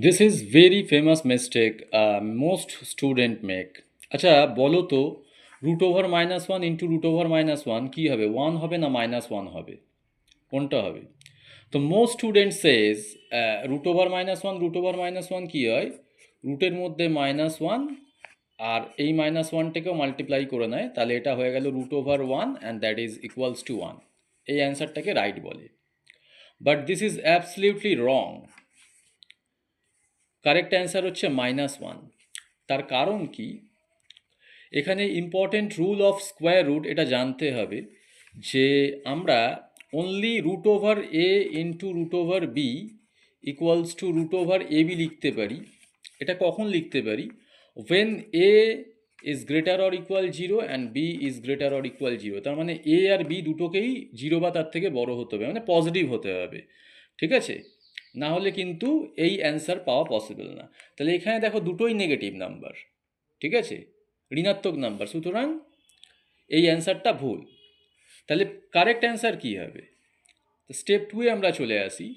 This is very famous mistake most student make. আচ্ছা বলো তো, root over minus one into root over minus one কী হবে? One হবে না মাইনাস ওয়ান হবে? কোনটা হবে? তো মোস্ট স্টুডেন্ট সেজ রুট ওভার মাইনাস ওয়ান কী হয়? রুটের মধ্যে মাইনাস ওয়ান আর এই মাইনাস ওয়ানটাকেও মাল্টিপ্লাই করে নেয়, তাহলে এটা হয়ে গেল root over one and that is equals to one. এই অ্যান্সারটাকে রাইট বলে। But this is absolutely wrong. Correct answer হচ্ছে মাইনাস ওয়ান। তার কারণ কি? এখানে important rule of square root এটা জানতে হবে যে আমরা only root over A into root over B equals to root over A B লিখতে পারি। এটা কখন লিখতে পারি? When A is greater or equal zero and B is greater or equal zero. তার মানে এ আর বি দুটোকেই জিরো বা তার থেকে বড় হতে হবে, মানে পজিটিভ হতে হবে। ঠিক আছে? না হলে কিন্তু এই অ্যান্সার পাওয়া পসিবল না। তাহলে এখানে দেখো দুটোই নেগেটিভ নাম্বার, ঠিক আছে, ঋণাত্মক নাম্বার, সুতরাং এই অ্যান্সারটা ভুল। তাহলে কারেক্ট অ্যান্সার কী হবে? স্টেপ টুয়ে আমরা চলে আসি।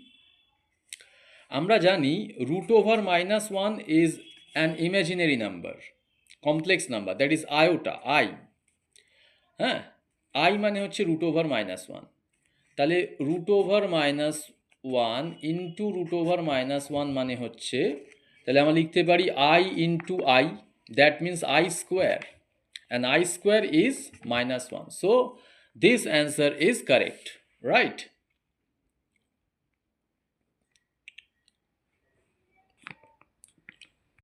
আমরা জানি root over minus one is an imaginary number, complex number, that is iota, I. হ্যাঁ, আই মানে হচ্ছে রুট ওভার মাইনাস ওয়ান। তাহলে root over minus one into root over minus one মানে হচ্ছে, তাহলে আমরা লিখতে পারি I into I, that means I square, and I square is minus 1. So this answer is correct, right?